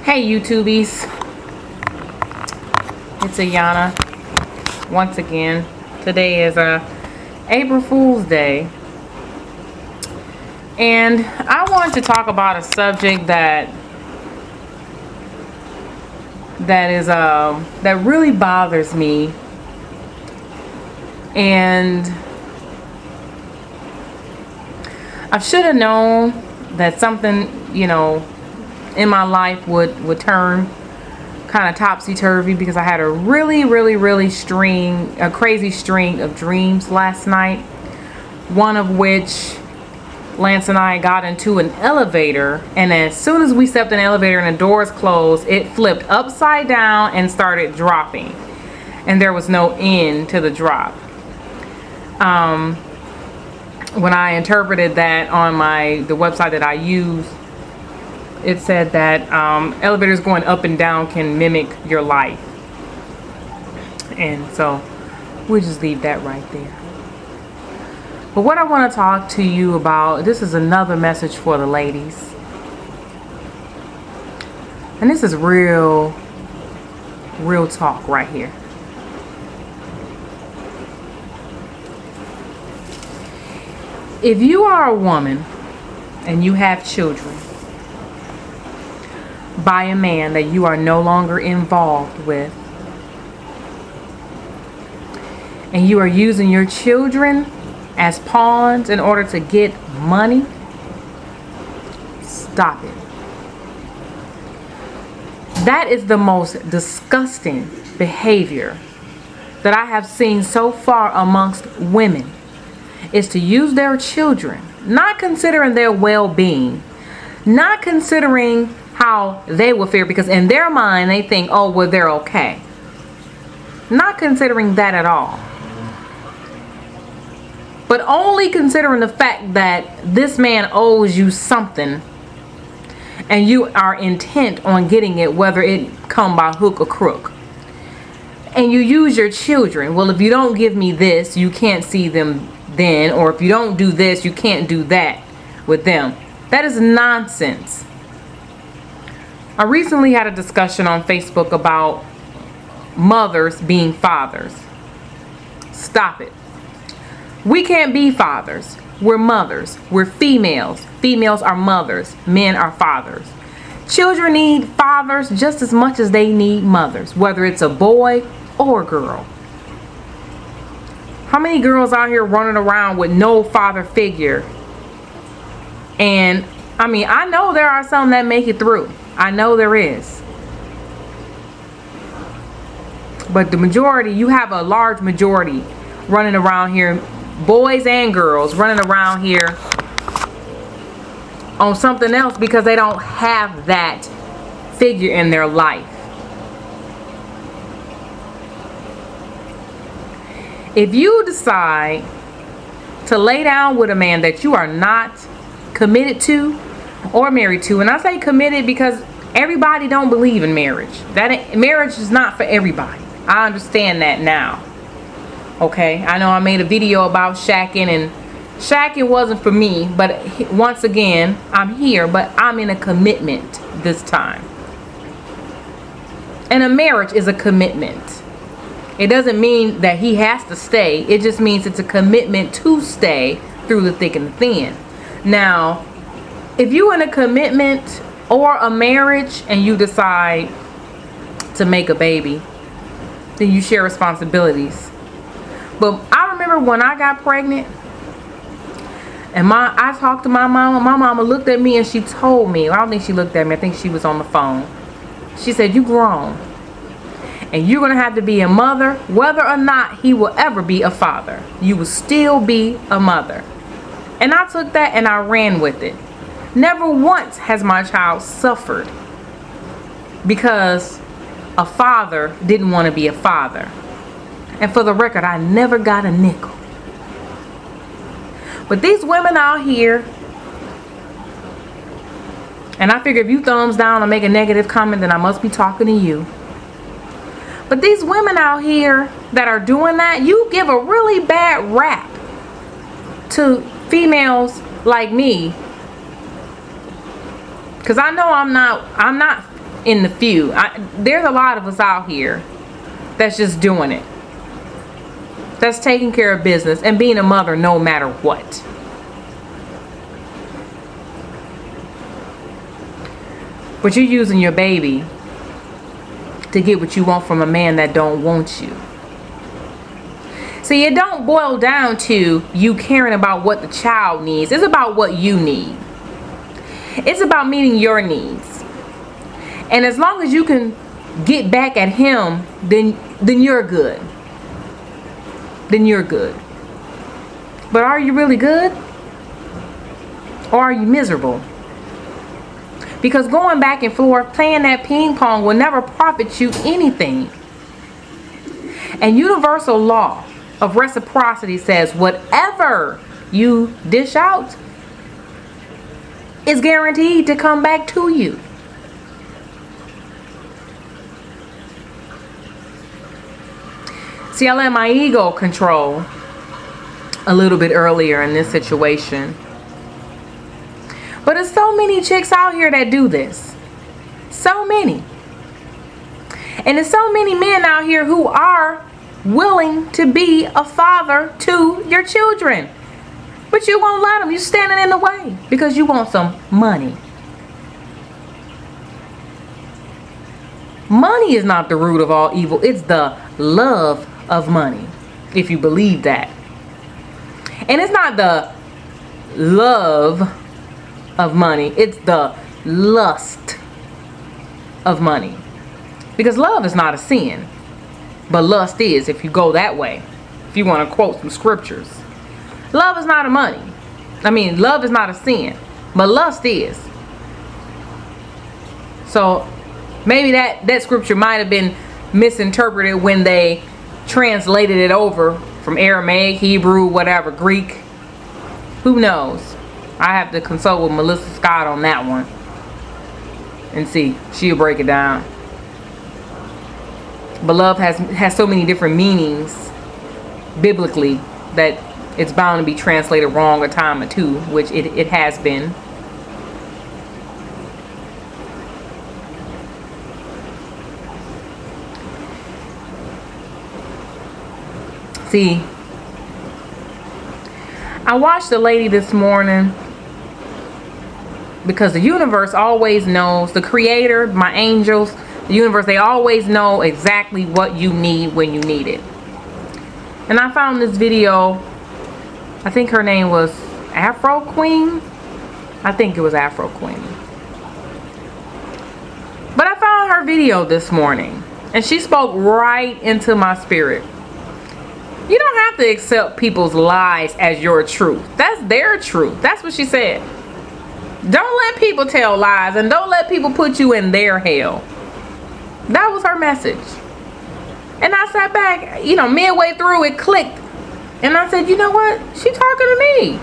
Hey YouTubies, it's Ayana once again. Today is April Fool's Day, and I wanted to talk about a subject that really bothers me, and I should have known that something, in my life would turn kind of topsy-turvy, because I had a crazy string of dreams last night, one of which Lance and I got into an elevator, and as soon as we stepped in the elevator and the doors closed, it flipped upside down and started dropping, and there was no end to the drop. When I interpreted that on the website that I use, it said that elevators going up and down can mimic your life. And so we'll just leave that right there. But what I want to talk to you about, this is another message for the ladies. And this is real talk right here. If you are a woman and you have children by a man that you are no longer involved with, and you are using your children as pawns in order to get money, stop it. That is the most disgusting behavior that I have seen so far amongst women, is to use their children, not considering their well-being, not considering how they will fare, because in their mind they think, oh, well, they're okay. Not considering that at all. But only considering the fact that this man owes you something, and you are intent on getting it, whether it come by hook or crook. And you use your children. Well, if you don't give me this, you can't see them then, or if you don't do this, you can't do that with them. That is nonsense. I recently had a discussion on Facebook about mothers being fathers. Stop it. We can't be fathers. We're mothers. We're females. Females are mothers. Men are fathers. Children need fathers just as much as they need mothers, whether it's a boy or a girl. How many girls out here running around with no father figure? And I mean, I know there are some that make it through. I know there is. But the majority, you have a large majority running around here, boys and girls running around here on something else, because they don't have that figure in their life. If you decide to lay down with a man that you are not committed to or married to, and I say committed because everybody don't believe in marriage. Marriage is not for everybody. I understand that now. Okay, I know I made a video about shacking, and shacking wasn't for me, but once again, I'm here, but I'm in a commitment this time. And a marriage is a commitment. It doesn't mean that he has to stay. It just means it's a commitment to stay through the thick and the thin. Now, if you're in a commitment or a marriage and you decide to make a baby, then you share responsibilities. But I remember when I got pregnant, and I talked to my mama. My mama looked at me and she told me, I don't think she looked at me, I think she was on the phone. She said, you grown, and you're going to have to be a mother, whether or not he will ever be a father. You will still be a mother. And I took that and I ran with it. Never once has my child suffered because a father didn't want to be a father. And for the record, I never got a nickel. But these women out here, and I figure if you thumbs down or make a negative comment, then I must be talking to you. But these women out here that are doing that, you give a really bad rap to females like me, because I know I'm not in the few. There's a lot of us out here that's just doing it. That's taking care of business and being a mother no matter what. But you're using your baby to get what you want from a man that don't want you. See, it don't boil down to you caring about what the child needs. It's about what you need. It's about meeting your needs. And as long as you can get back at him, then you're good. Then you're good. But are you really good? Or are you miserable? Because going back and forth, playing that ping pong will never profit you anything. And universal law of reciprocity says whatever you dish out is guaranteed to come back to you. See, I let my ego control a little bit earlier in this situation. But there's so many chicks out here that do this. So many. And there's so many men out here who are willing to be a father to your children. But you won't let them. You're standing in the way because you want some money. Money is not the root of all evil. It's the love of money, if you believe that. And it's not the love of money, it's the lust of money. Because love is not a sin, but lust is, if you go that way. If you want to quote some scriptures, love is not a money. Love is not a sin, but lust is. So maybe that scripture might have been misinterpreted when they translated it over from Aramaic, Hebrew, whatever, Greek. Who knows? I have to consult with Melissa Scott on that one and see. She'll break it down. But love has so many different meanings biblically that it's bound to be translated wrong a time or two, which it has been. See, I watched a lady this morning because the universe always knows, the creator, my angels, the universe, they always know exactly what you need when you need it. And I found this video, I think her name was Afro Queen. I think it was Afro Queen. But I found her video this morning and she spoke right into my spirit. You don't have to accept people's lies as your truth. That's their truth. That's what she said. Don't let people tell lies and don't let people put you in their hell. That was her message. And I sat back, midway through it clicked. And I said, you know what? She talking to me.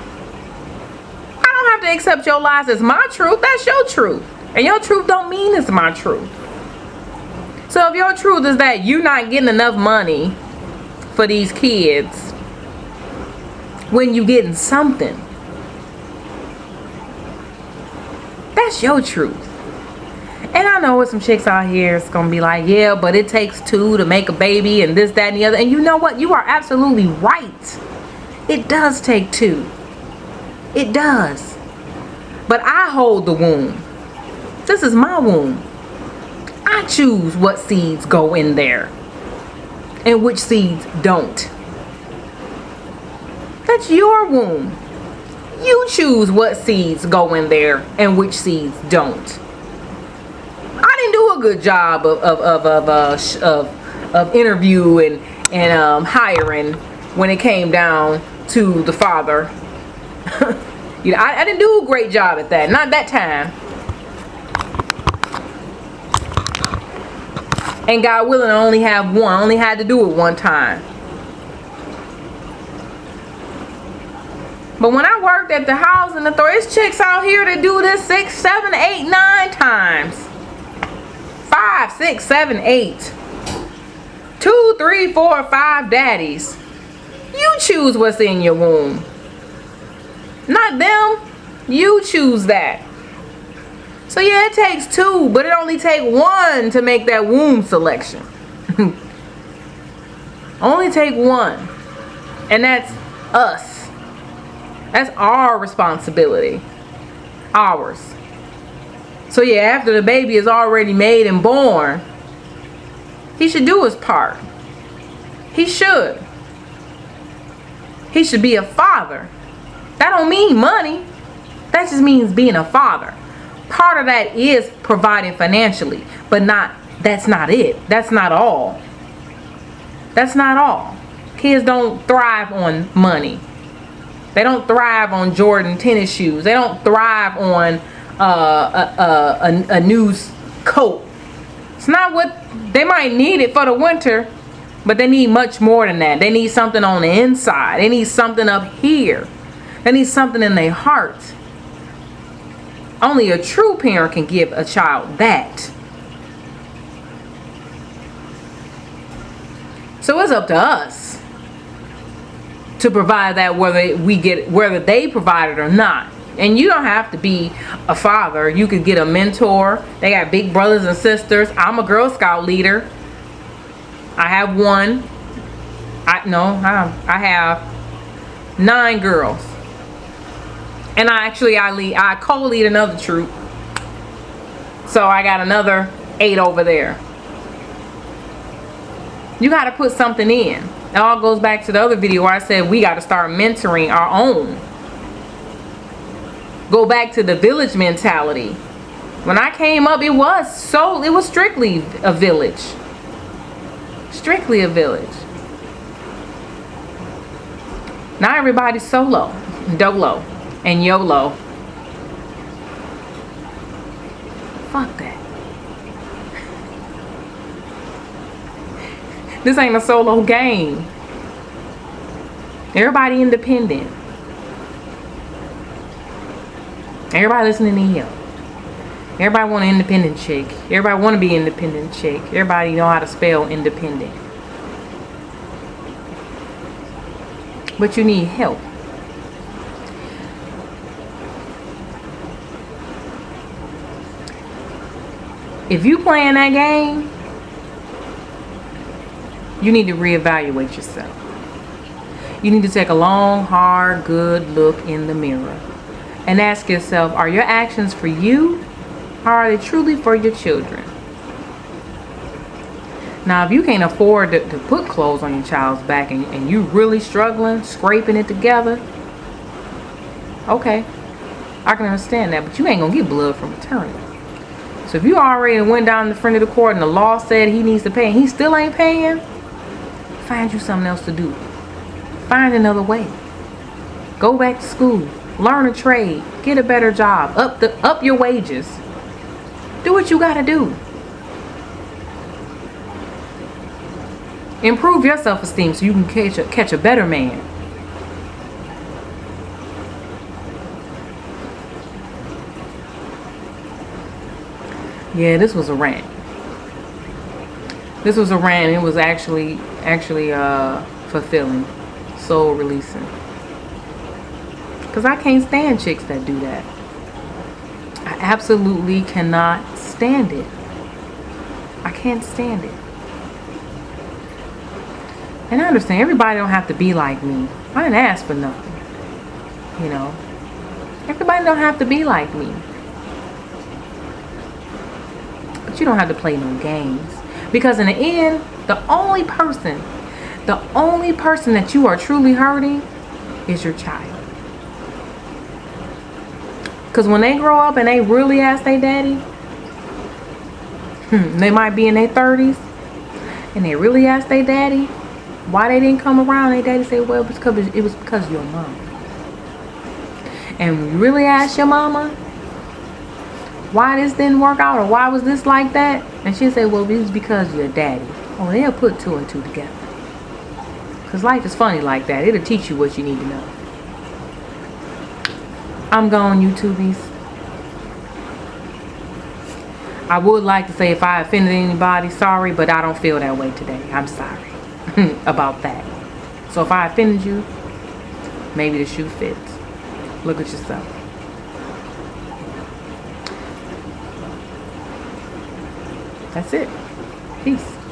I don't have to accept your lies as my truth. That's your truth. And your truth don't mean it's my truth. So if your truth is that you're not getting enough money for these kids when you getting something, that's your truth. And I know with some chicks out here, it's gonna be like, yeah, but it takes two to make a baby and this, that, and the other. And you know what? You are absolutely right. It does take two. It does. But I hold the womb. This is my womb. I choose what seeds go in there and which seeds don't. That's your womb. You choose what seeds go in there and which seeds don't. I didn't do a good job of interview and hiring when it came down to the father. I didn't do a great job at that. Not that time. And God willing, I only have one. I only had to do it one time. But when I worked at the housing authority, there's chicks out here that do this 6, 7, 8, 9 times. 5, 6, 7, 8. 2, 3, 4, 5 daddies. You choose what's in your womb. Not them. You choose that. So yeah, it takes two, but it only takes one to make that womb selection. Only take one. And that's us. That's our responsibility. Ours. So yeah, after the baby is already made and born, he should do his part. He should. He should be a father. That don't mean money. That just means being a father. Part of that is providing financially, but that's not it. That's not all. That's not all. Kids don't thrive on money. They don't thrive on Jordan tennis shoes. They don't thrive on a new coat. It's not what they might need it for the winter, but they need much more than that. They need something on the inside. They need something up here. They need something in their heart. Only a true parent can give a child that. So it's up to us to provide that, whether they provide it or not. And you don't have to be a father. You could get a mentor. They got big brothers and sisters. I'm a Girl Scout leader. I have one. I have 9 girls. And I co-lead another troop. So I got another 8 over there. You got to put something in. It all goes back to the other video where I said we got to start mentoring our own. Go back to the village mentality. When I came up, it was strictly a village. Strictly a village. Now everybody's solo, dolo, and YOLO. Fuck that. This ain't a solo game. Everybody independent. Everybody listening to him. Everybody want an independent chick. Everybody want to be an independent chick. Everybody know how to spell independent. But you need help. If you playing that game, you need to reevaluate yourself. You need to take a long, hard, good look in the mirror and ask yourself, are your actions for you, or are they truly for your children? Now, if you can't afford to put clothes on your child's back and you really struggling, scraping it together, okay, I can understand that, but you ain't gonna get blood from attorney. So if you already went down in the front of the court and the law said he needs to pay and he still ain't paying, find you something else to do. Find another way. Go back to school. Learn a trade. Get a better job. Up your wages. Do what you gotta do. Improve your self-esteem so you can catch a better man. Yeah, this was a rant. This was a rant. It was actually fulfilling, soul releasing. Because I can't stand chicks that do that. I absolutely cannot stand it. I can't stand it. And I understand everybody don't have to be like me. I didn't ask for nothing. You know. Everybody don't have to be like me. But you don't have to play no games. Because in the end, the only person that you are truly hurting is your child. Because when they grow up and they really ask their daddy, they might be in their 30s, and they really ask their daddy why they didn't come around. Their daddy say, well, it was because of your mom. And when you really ask your mama why this didn't work out or why was this like that, and she'll say, well, it was because of your daddy. Oh, they'll put 2 and 2 together. Because life is funny like that. It'll teach you what you need to know. I'm gone, YouTubies. I would like to say if I offended anybody, sorry, but I don't feel that way today. I'm sorry about that. So if I offended you, maybe the shoe fits. Look at yourself. That's it. Peace.